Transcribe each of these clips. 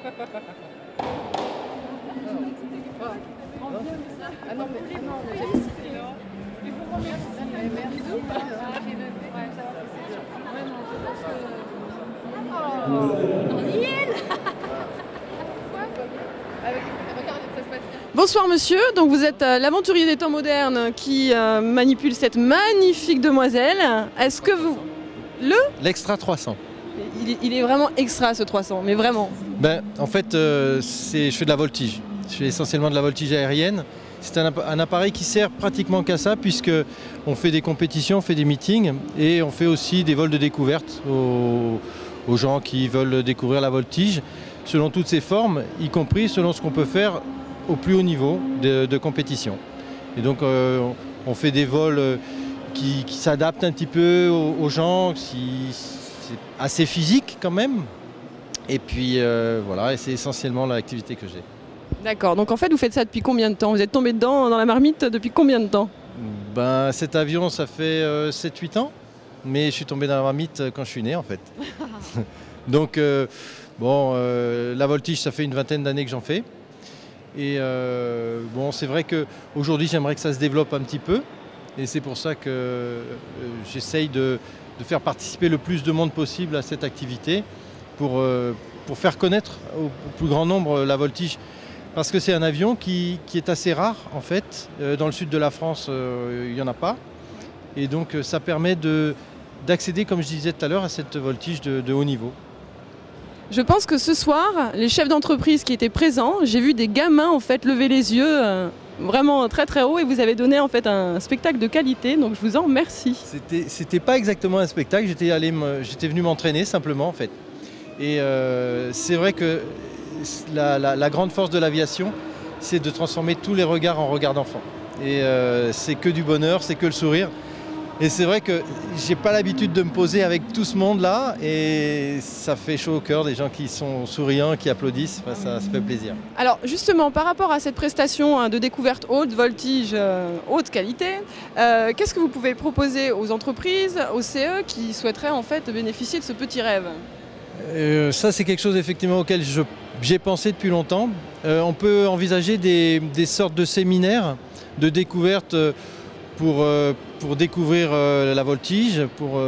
Ah non, mais bonsoir monsieur, donc vous êtes l'aventurier des temps modernes qui manipule cette magnifique demoiselle. Est-ce que vous... L'Extra 300. Il est vraiment extra ce 300, mais vraiment. En fait, je fais de la voltige. Je fais essentiellement de la voltige aérienne. C'est un appareil qui sert pratiquement qu'à ça, puisque on fait des compétitions, on fait des meetings et on fait aussi des vols de découverte aux gens qui veulent découvrir la voltige, selon toutes ses formes, y compris selon ce qu'on peut faire au plus haut niveau de compétition. Et donc on fait des vols qui s'adaptent un petit peu aux gens, c'est assez physique quand même. Et puis voilà, et c'est essentiellement l'activité que j'ai. D'accord, donc en fait vous faites ça depuis combien de temps? Vous êtes tombé dedans dans la marmite depuis combien de temps? Cet avion ça fait 7-8 ans, mais je suis tombé dans la marmite quand je suis né en fait. Donc la voltige ça fait une vingtaine d'années que j'en fais. Et c'est vrai qu'aujourd'hui j'aimerais que ça se développe un petit peu. Et c'est pour ça que j'essaye de faire participer le plus de monde possible à cette activité pour faire connaître au plus grand nombre la voltige. Parce que c'est un avion qui est assez rare en fait. Dans le sud de la France, il n'y en a pas. Et donc ça permet d'accéder, comme je disais tout à l'heure, à cette voltige de haut niveau. Je pense que ce soir, les chefs d'entreprise qui étaient présents, j'ai vu des gamins en fait lever les yeux vraiment très très haut et vous avez donné en fait un spectacle de qualité, donc je vous en remercie. C'était pas exactement un spectacle, j'étais venu m'entraîner simplement en fait. Et c'est vrai que la grande force de l'aviation, c'est de transformer tous les regards en regards d'enfant. Et c'est que du bonheur, c'est que le sourire. Et c'est vrai que j'ai pas l'habitude de me poser avec tout ce monde-là et ça fait chaud au cœur des gens qui sont souriants, qui applaudissent, ça fait plaisir. Alors justement, par rapport à cette prestation de découverte haute voltige, haute qualité, qu'est-ce que vous pouvez proposer aux entreprises, aux CE qui souhaiteraient en fait bénéficier de ce petit rêve? Ça c'est quelque chose effectivement auquel j'ai pensé depuis longtemps. On peut envisager des sortes de séminaires de découverte pour découvrir la voltige, pour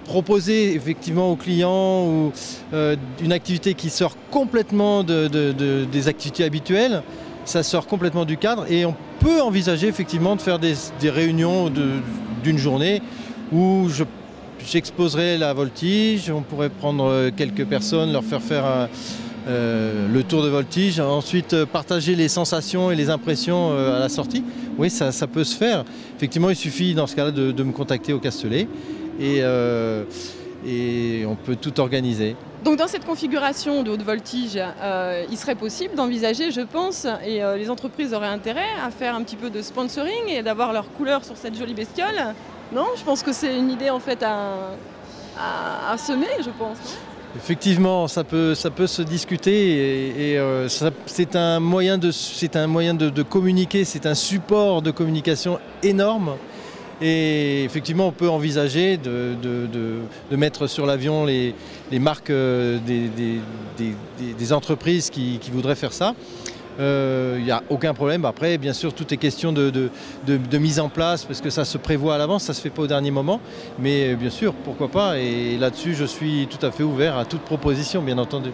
proposer effectivement aux clients une activité qui sort complètement des activités habituelles, ça sort complètement du cadre et on peut envisager effectivement de faire des réunions d'une journée où j'exposerai la voltige, on pourrait prendre quelques personnes, leur faire le tour de voltige, ensuite partager les sensations et les impressions à la sortie. Oui, ça peut se faire. Effectivement, il suffit dans ce cas-là de me contacter au Castellet et on peut tout organiser. Donc dans cette configuration de haute voltige, il serait possible d'envisager, je pense, et les entreprises auraient intérêt à faire un petit peu de sponsoring et d'avoir leur couleur sur cette jolie bestiole. Non, je pense que c'est une idée en fait à semer, je pense. Effectivement, ça peut se discuter et c'est un moyen de communiquer, c'est un support de communication énorme. Et effectivement, on peut envisager de mettre sur l'avion les marques des entreprises qui voudraient faire ça. Il n'y a aucun problème. Après, bien sûr, tout est question de mise en place parce que ça se prévoit à l'avance, ça ne se fait pas au dernier moment. Mais bien sûr, pourquoi pas. Et là-dessus, je suis tout à fait ouvert à toute proposition, bien entendu.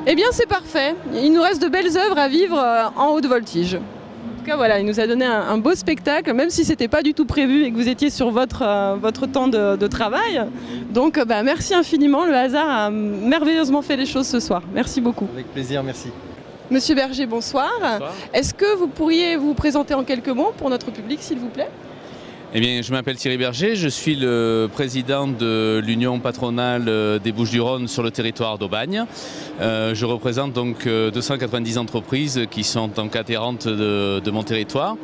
Eh bien, c'est parfait. Il nous reste de belles œuvres à vivre en haute voltige. En tout cas, voilà, il nous a donné un beau spectacle, même si ce n'était pas du tout prévu et que vous étiez sur votre temps de travail. Donc, merci infiniment. Le hasard a merveilleusement fait les choses ce soir. Merci beaucoup. Avec plaisir, merci. Monsieur Berger, bonsoir. Bonsoir. Est-ce que vous pourriez vous présenter en quelques mots pour notre public, s'il vous plaît? Eh bien, je m'appelle Thierry Berger, je suis le président de l'Union patronale des Bouches-du-Rhône sur le territoire d'Aubagne. Je représente donc 290 entreprises qui sont en adhérentes de mon territoire.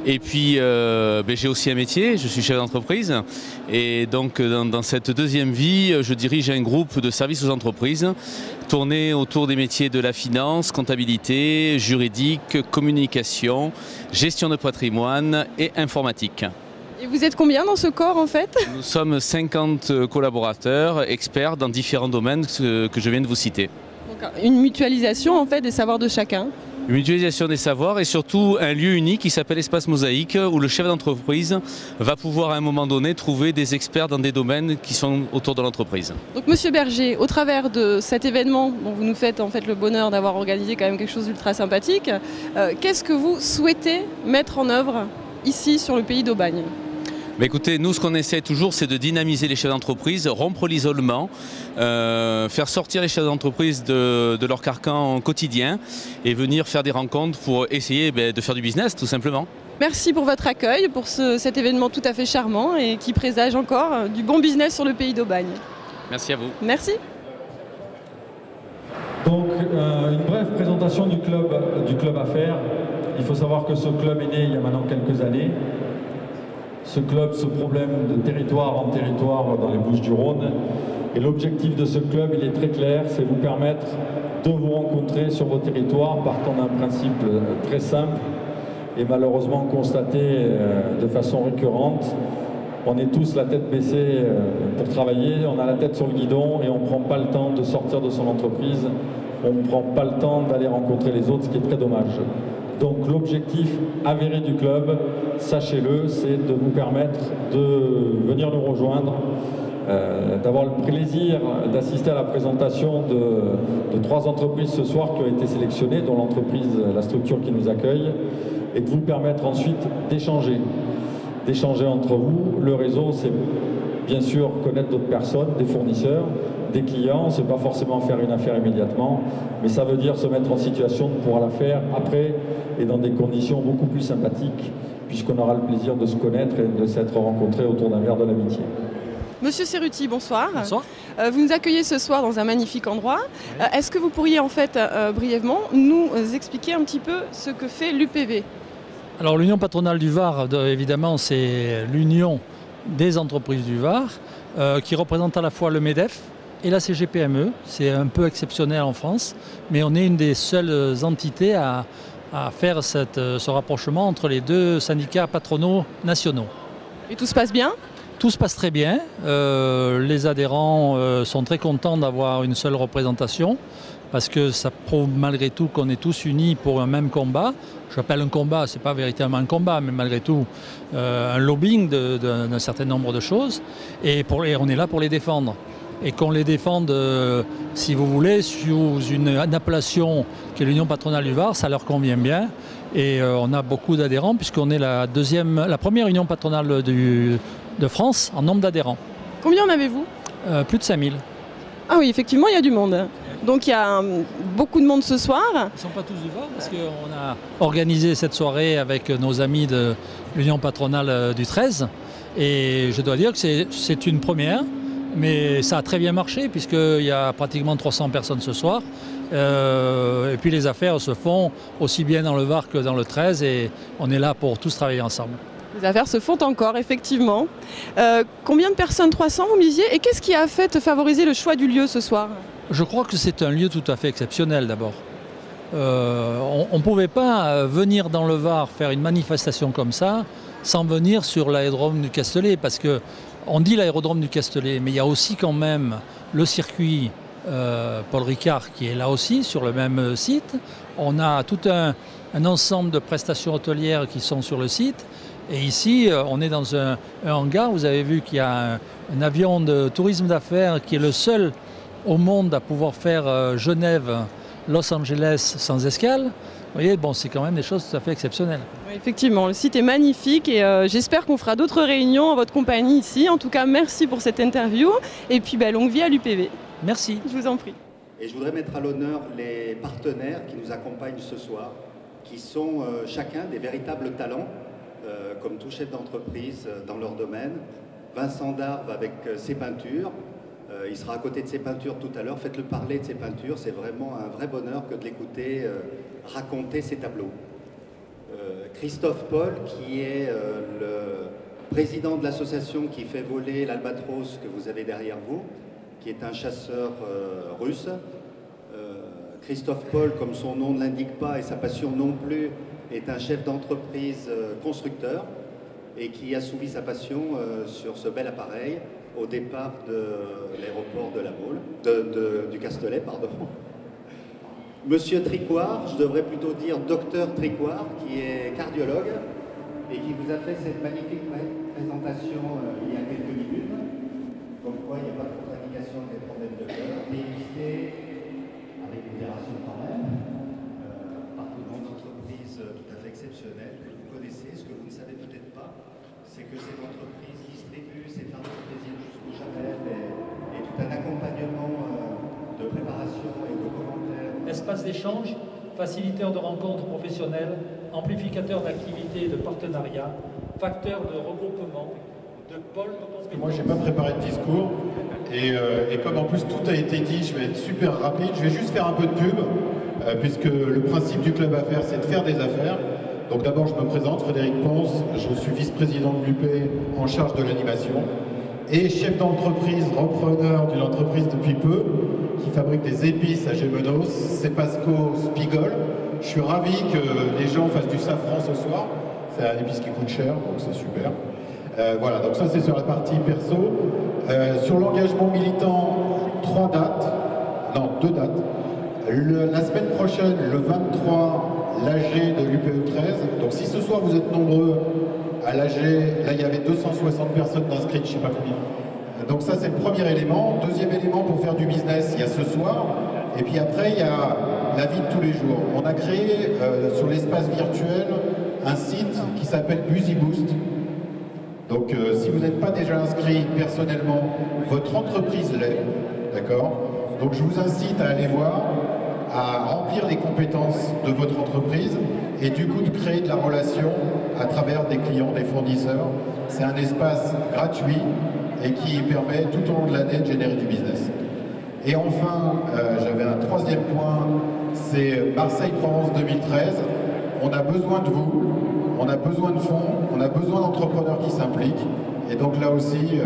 Et puis, j'ai aussi un métier, je suis chef d'entreprise. Et donc, dans cette deuxième vie, je dirige un groupe de services aux entreprises tourné autour des métiers de la finance, comptabilité, juridique, communication, gestion de patrimoine et informatique. Et vous êtes combien dans ce corps en fait? Nous sommes 50 collaborateurs, experts dans différents domaines que je viens de vous citer. Donc une mutualisation en fait des savoirs de chacun. Une mutualisation des savoirs et surtout un lieu unique qui s'appelle Espace Mosaïque où le chef d'entreprise va pouvoir à un moment donné trouver des experts dans des domaines qui sont autour de l'entreprise. Donc Monsieur Berger, au travers de cet événement dont vous nous faites en fait le bonheur d'avoir organisé quand même quelque chose d'ultra sympathique, qu'est-ce que vous souhaitez mettre en œuvre ici sur le pays d'Aubagne ? Mais écoutez, nous ce qu'on essaie toujours c'est de dynamiser les chefs d'entreprise, rompre l'isolement, faire sortir les chefs d'entreprise de leur carcan quotidien et venir faire des rencontres pour essayer de faire du business tout simplement. Merci pour votre accueil, pour cet événement tout à fait charmant et qui présage encore du bon business sur le pays d'Aubagne. Merci à vous. Merci. Donc une brève présentation du club Affaires. Il faut savoir que ce club est né il y a maintenant quelques années. Ce club se problème de territoire en territoire dans les Bouches-du-Rhône. Et l'objectif de ce club, il est très clair, c'est vous permettre de vous rencontrer sur vos territoires partant d'un principe très simple et malheureusement constaté de façon récurrente. On est tous la tête baissée pour travailler, on a la tête sur le guidon et on ne prend pas le temps de sortir de son entreprise, on ne prend pas le temps d'aller rencontrer les autres, ce qui est très dommage. Donc l'objectif avéré du club, sachez-le, c'est de vous permettre de venir nous rejoindre, d'avoir le plaisir d'assister à la présentation de 3 entreprises ce soir qui ont été sélectionnées, dont l'entreprise, la structure qui nous accueille, et de vous permettre ensuite d'échanger entre vous. Le réseau, c'est bien sûr connaître d'autres personnes, des fournisseurs, des clients. C'est pas forcément faire une affaire immédiatement, mais ça veut dire se mettre en situation de pouvoir la faire après et dans des conditions beaucoup plus sympathiques, puisqu'on aura le plaisir de se connaître et de s'être rencontrés autour d'un verre de l'amitié. Monsieur Cerruti, bonsoir. Bonsoir. Vous nous accueillez ce soir dans un magnifique endroit. Oui. Est-ce que vous pourriez en fait brièvement nous expliquer un petit peu ce que fait l'UPV ? Alors l'Union patronale du Var, évidemment, c'est l'union des entreprises du Var qui représente à la fois le MEDEF et la CGPME. C'est un peu exceptionnel en France, mais on est une des seules entités à faire ce rapprochement entre les 2 syndicats patronaux nationaux. Et tout se passe bien ? Tout se passe très bien. Les adhérents sont très contents d'avoir une seule représentation parce que ça prouve malgré tout qu'on est tous unis pour un même combat. J'appelle un combat, ce n'est pas véritablement un combat, mais malgré tout un lobbying d'un certain nombre de choses. Et on est là pour les défendre. Et qu'on les défende, si vous voulez, sous une appellation qui est l'Union patronale du Var, ça leur convient bien. Et on a beaucoup d'adhérents puisqu'on est la première union patronale de France en nombre d'adhérents. Combien en avez-vous ? Plus de 5000. Ah oui, effectivement, il y a du monde. Donc il y a beaucoup de monde ce soir. Ils ne sont pas tous du Var parce qu'on a organisé cette soirée avec nos amis de l'Union patronale du 13. Et je dois dire que c'est une première, mais ça a très bien marché puisqu'il y a pratiquement 300 personnes ce soir. Et puis les affaires se font aussi bien dans le Var que dans le 13 et on est là pour tous travailler ensemble. Les affaires se font encore, effectivement. Combien de personnes ? 300, vous me disiez. Et qu'est-ce qui a fait favoriser le choix du lieu ce soir ? Je crois que c'est un lieu tout à fait exceptionnel d'abord. On ne pouvait pas venir dans le Var faire une manifestation comme ça sans venir sur l'aérodrome du Castellet parce qu'on dit l'aérodrome du Castellet, mais il y a aussi quand même le circuit Paul Ricard qui est là aussi sur le même site. On a tout un ensemble de prestations hôtelières qui sont sur le site. Et ici, on est dans un hangar. Vous avez vu qu'il y a un avion de tourisme d'affaires qui est le seul au monde à pouvoir faire Genève-Los Angeles sans escale. Vous voyez, bon, c'est quand même des choses tout à fait exceptionnelles. Oui, effectivement, le site est magnifique et j'espère qu'on fera d'autres réunions en votre compagnie ici. En tout cas, merci pour cette interview et puis longue vie à l'UPV. Merci. Je vous en prie. Et je voudrais mettre à l'honneur les partenaires qui nous accompagnent ce soir, qui sont chacun des véritables talents, comme tout chef d'entreprise dans leur domaine. Vincent Darve avec ses peintures, il sera à côté de ses peintures tout à l'heure. Faites-le parler de ses peintures, c'est vraiment un vrai bonheur que de l'écouter raconter ses tableaux. Christophe Paul, qui est le président de l'association qui fait voler l'albatros que vous avez derrière vous, qui est un chasseur russe. Christophe Paul, comme son nom ne l'indique pas et sa passion non plus, est un chef d'entreprise constructeur et qui a souvi sa passion sur ce bel appareil au départ de l'aéroport de la Baule, du Castellet, pardon. Monsieur Tricoire, je devrais plutôt dire docteur Tricoire, qui est cardiologue et qui vous a fait cette magnifique présentation il y a quelques minutes, comme quoi il n'y a pas de contre-indication des problèmes de cœur, délisté avec modération quand même, par une entreprise tout à fait exceptionnelle que vous connaissez. Ce que vous ne savez peut-être pas, c'est que cette entreprise distribue ses fardeaux plaisir jusqu'au Javel et tout un accompagnement de préparation et de commentaires. Espace d'échange, facilitateur de rencontres professionnelles, amplificateur d'activités et de partenariats, facteur de regroupement, de pôle de compétences. Moi, je n'ai pas préparé de discours et comme en plus tout a été dit, je vais être super rapide. Je vais juste faire un peu de pub puisque le principe du club affaires, c'est de faire des affaires. Donc d'abord, je me présente, Frédéric Ponce, je suis vice-président de l'UP en charge de l'animation et chef d'entreprise, repreneur d'une entreprise depuis peu qui fabrique des épices à Gémenos, Cepasco Spigol. Je suis ravi que les gens fassent du safran ce soir. C'est un épice qui coûte cher, donc c'est super. Voilà, donc ça c'est sur la partie perso. Sur l'engagement militant, 2 dates. La semaine prochaine, le 23, l'AG de l'UPE 13. Donc si ce soir vous êtes nombreux à l'AG, là il y avait 260 personnes d'inscrites, je ne sais pas combien. Donc ça c'est le premier élément. Deuxième élément, pour faire du business, il y a ce soir. Et puis après, il y a la vie de tous les jours. On a créé sur l'espace virtuel un site qui s'appelle Busy Boost. Donc si vous n'êtes pas déjà inscrit personnellement, votre entreprise l'est, d'accord? Donc je vous incite à aller voir, à remplir les compétences de votre entreprise et du coup de créer de la relation à travers des clients, des fournisseurs. C'est un espace gratuit et qui permet tout au long de l'année de générer du business. Et enfin, j'avais un troisième point, c'est Marseille-Provence 2013. On a besoin de vous, on a besoin de fonds, on a besoin d'entrepreneurs qui s'impliquent. Et donc là aussi,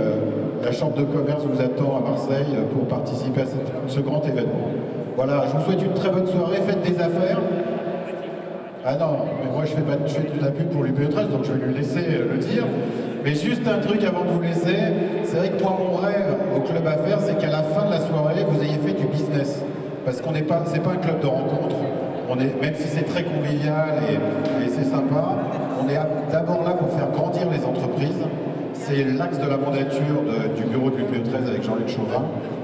la Chambre de commerce vous attend à Marseille pour participer à ce grand événement. Voilà, je vous souhaite une très bonne soirée, faites des affaires. Ah non, mais moi je fais de la pub pour l'UPE 13, donc je vais lui laisser le dire. Mais juste un truc avant de vous laisser, c'est vrai que moi mon rêve au club affaires, c'est qu'à la fin de la soirée, vous ayez fait du business. Parce qu'on n'est pas, c'est pas un club de rencontre. On est, même si c'est très convivial et c'est sympa, on est d'abord là pour faire grandir les entreprises. C'est l'axe de la mandature du bureau de l'UPE 13 avec Jean-Luc Chauvin.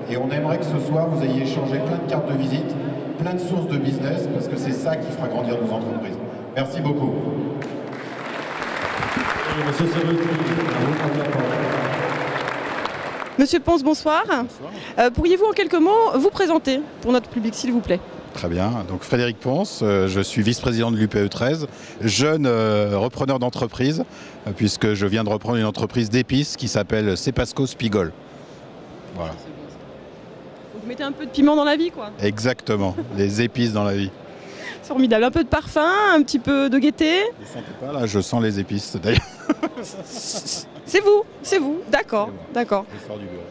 Et on aimerait que ce soir, vous ayez échangé plein de cartes de visite, plein de sources de business, parce que c'est ça qui fera grandir nos entreprises. Merci beaucoup. Monsieur Serruti, à vous prendre la parole. Monsieur Ponce, bonsoir. Bonsoir. Pourriez-vous en quelques mots vous présenter pour notre public, s'il vous plaît? Très bien. Donc Frédéric Ponce, je suis vice-président de l'UPE 13, jeune repreneur d'entreprise, puisque je viens de reprendre une entreprise d'épices qui s'appelle Cepasco Spigol. Voilà. Vous mettez un peu de piment dans la vie, quoi. Exactement, les épices dans la vie. Formidable. Un peu de parfum, un petit peu de gaieté. Vous ne sentez pas là, je sens les épices d'ailleurs. C'est vous, d'accord, d'accord. Je sors du bureau.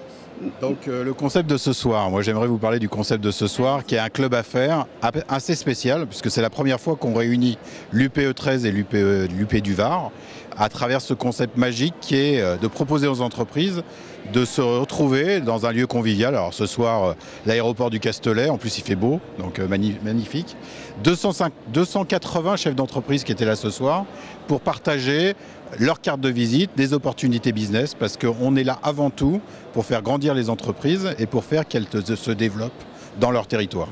Donc le concept de ce soir, moi j'aimerais vous parler du concept de ce soir qui est un club affaires assez spécial puisque c'est la première fois qu'on réunit l'UPE 13 et l'UP du Var à travers ce concept magique qui est de proposer aux entreprises de se retrouver dans un lieu convivial. Alors ce soir, l'aéroport du Castellet, en plus il fait beau, donc magnifique. 280 chefs d'entreprise qui étaient là ce soir pour partager leur carte de visite, des opportunités business, parce qu'on est là avant tout pour faire grandir les entreprises et pour faire qu'elles se développent dans leur territoire.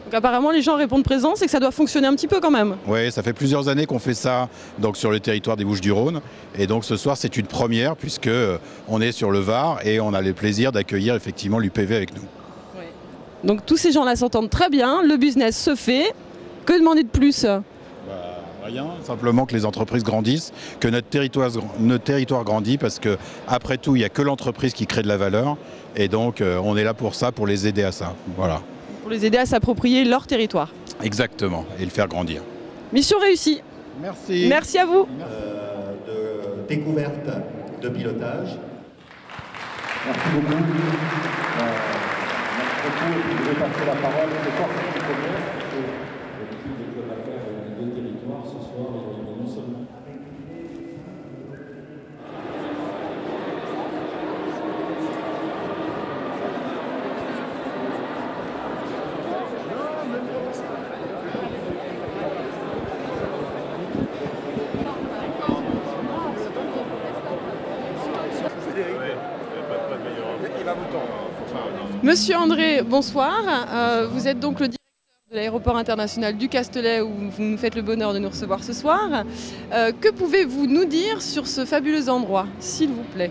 Donc apparemment les gens répondent présent, c'est que ça doit fonctionner un petit peu quand même. Oui, ça fait plusieurs années qu'on fait ça donc, sur le territoire des Bouches-du-Rhône. Et donc ce soir c'est une première puisque on est sur le Var et on a le plaisir d'accueillir effectivement l'UPV avec nous. Ouais. Donc tous ces gens-là s'entendent très bien, le business se fait. Que demander de plus ? Rien, simplement que les entreprises grandissent, que notre territoire grandit parce que après tout il n'y a que l'entreprise qui crée de la valeur et donc on est là pour ça, pour les aider à ça. Voilà. Pour les aider à s'approprier leur territoire. Exactement, et le faire grandir. Mission réussie. Merci. Merci à vous. De découverte, de pilotage. Merci beaucoup. Merci beaucoup. Et puis je vais passer la parole au corps du commerce. L'habitude des clubs affaires des deux territoires ce soir, non seulement. Monsieur André, bonsoir. Vous êtes donc le directeur de l'aéroport international du Castellet où vous nous faites le bonheur de nous recevoir ce soir. Que pouvez-vous nous dire sur ce fabuleux endroit, s'il vous plaît?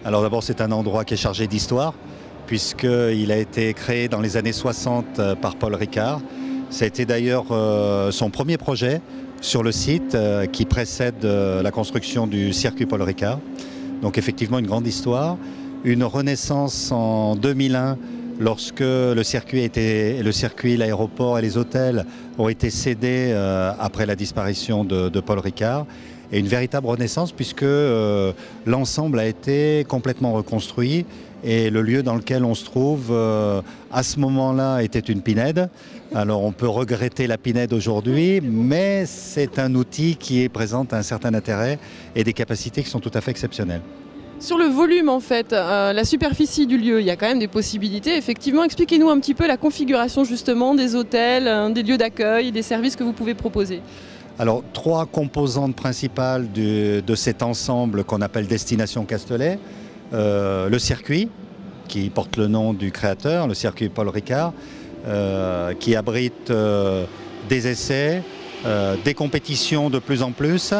Alors d'abord, c'est un endroit qui est chargé d'histoire, puisqu'il a été créé dans les années 60 par Paul Ricard. Ça a été d'ailleurs son premier projet sur le site qui précède la construction du circuit Paul Ricard. Donc effectivement une grande histoire, une renaissance en 2001 lorsque le circuit, l'aéroport et les hôtels ont été cédés après la disparition de Paul Ricard. Et une véritable renaissance puisque l'ensemble a été complètement reconstruit et le lieu dans lequel on se trouve à ce moment-là était une pinède. Alors on peut regretter la pinède aujourd'hui, mais c'est un outil qui présente un certain intérêt et des capacités qui sont tout à fait exceptionnelles. Sur le volume en fait, la superficie du lieu, il y a quand même des possibilités. Effectivement, expliquez-nous un petit peu la configuration justement des hôtels, des lieux d'accueil, des services que vous pouvez proposer. Alors, trois composantes principales de cet ensemble qu'on appelle Destination Castellet. Le circuit, qui porte le nom du créateur, le circuit Paul Ricard, qui abrite des essais, des compétitions de plus en plus,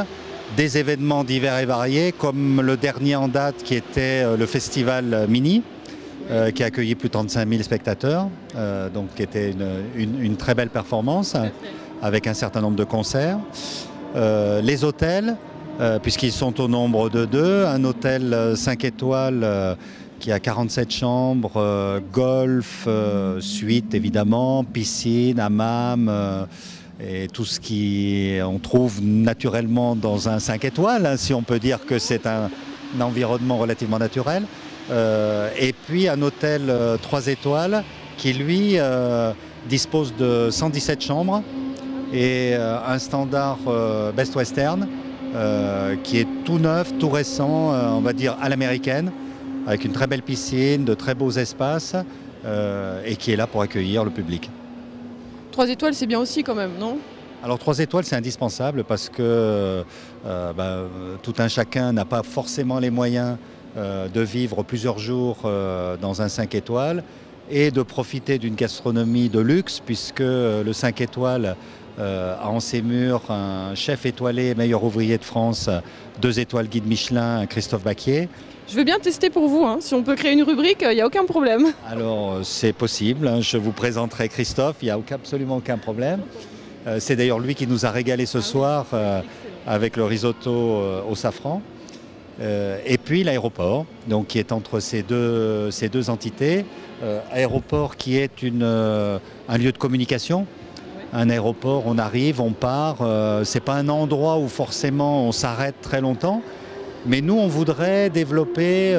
des événements divers et variés, comme le dernier en date qui était le festival Mini, qui a accueilli plus de 35 000 spectateurs, donc qui était une très belle performance, avec un certain nombre de concerts. Les hôtels, puisqu'ils sont au nombre de 2, un hôtel 5 étoiles qui a 47 chambres, golf, suite évidemment, piscine, hammam, et tout ce qu'on trouve naturellement dans un 5 étoiles, hein, si on peut dire que c'est un environnement relativement naturel. Et puis un hôtel 3 étoiles qui lui dispose de 117 chambres et un standard Best Western qui est tout neuf, tout récent, on va dire à l'américaine, avec une très belle piscine, de très beaux espaces et qui est là pour accueillir le public. 3 étoiles, c'est bien aussi quand même, non? Alors 3 étoiles, c'est indispensable parce que tout un chacun n'a pas forcément les moyens de vivre plusieurs jours dans un 5 étoiles et de profiter d'une gastronomie de luxe, puisque le 5 étoiles a en ses murs un chef étoilé, meilleur ouvrier de France, 2 étoiles guide Michelin, Christophe Baquier. Je veux bien tester pour vous, hein. Si on peut créer une rubrique, il n'y a aucun problème. Alors c'est possible, hein. Je vous présenterai Christophe, il n'y a absolument aucun problème. C'est d'ailleurs lui qui nous a régalé ce soir avec le risotto au safran. Et puis l'aéroport, donc qui est entre ces deux entités. Aéroport qui est un lieu de communication. Un aéroport, on arrive, on part. C'est pas un endroit où forcément on s'arrête très longtemps. Mais nous, on voudrait développer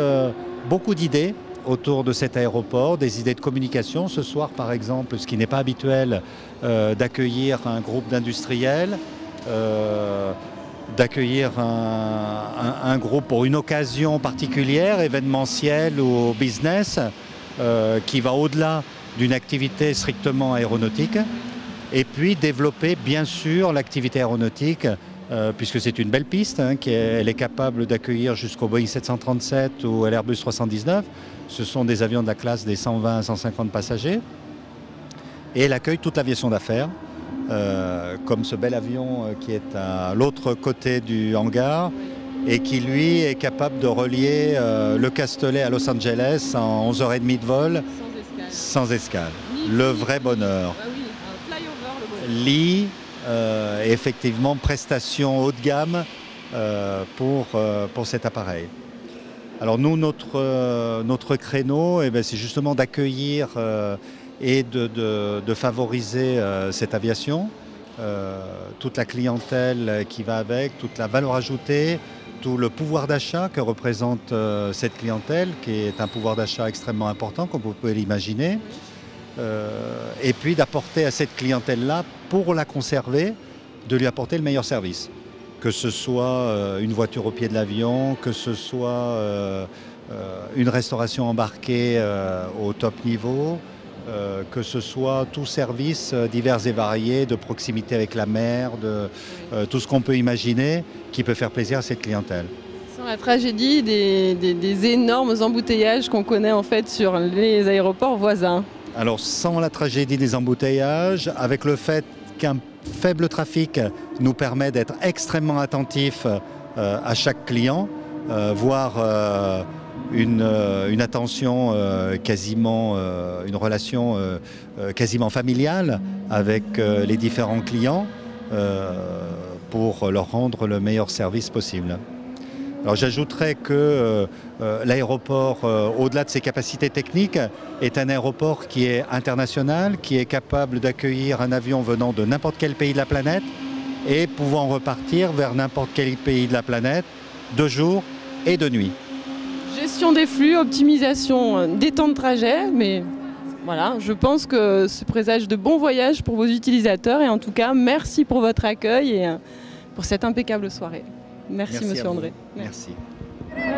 beaucoup d'idées autour de cet aéroport, des idées de communication. Ce soir, par exemple, ce qui n'est pas habituel, d'accueillir un groupe d'industriels, d'accueillir un groupe pour une occasion particulière, événementielle ou business, qui va au-delà d'une activité strictement aéronautique. Et puis développer, bien sûr, l'activité aéronautique, puisque c'est une belle piste, hein, elle est capable d'accueillir jusqu'au Boeing 737 ou à l'Airbus 319. Ce sont des avions de la classe des 120 à 150 passagers. Et elle accueille toute l'aviation d'affaires, comme ce bel avion qui est à l'autre côté du hangar et qui, lui, est capable de relier le Castellet à Los Angeles en 11h30 de vol, sans escale. Le vrai bonheur. Lit, effectivement, prestation haut de gamme pour cet appareil. Alors nous, notre créneau, c'est justement d'accueillir et de favoriser cette aviation, toute la clientèle qui va avec, toute la valeur ajoutée, tout le pouvoir d'achat que représente cette clientèle, qui est un pouvoir d'achat extrêmement important, comme vous pouvez l'imaginer. Et puis d'apporter à cette clientèle-là, pour la conserver, de lui apporter le meilleur service. Que ce soit une voiture au pied de l'avion, que ce soit une restauration embarquée au top niveau, que ce soit tout service divers et variés, de proximité avec la mer, tout ce qu'on peut imaginer qui peut faire plaisir à cette clientèle. Sans la tragédie des énormes embouteillages qu'on connaît en fait sur les aéroports voisins. Alors sans la tragédie des embouteillages, avec le fait qu'un faible trafic nous permet d'être extrêmement attentifs à chaque client, voire une attention quasiment, une relation quasiment familiale avec les différents clients pour leur rendre le meilleur service possible. Alors j'ajouterais que l'aéroport, au-delà de ses capacités techniques, est un aéroport qui est international, qui est capable d'accueillir un avion venant de n'importe quel pays de la planète et pouvant repartir vers n'importe quel pays de la planète de jour et de nuit. Gestion des flux, optimisation des temps de trajet, mais voilà, je pense que ce présage de bons voyages pour vos utilisateurs et en tout cas, merci pour votre accueil et pour cette impeccable soirée. Merci Monsieur André. Merci. Merci.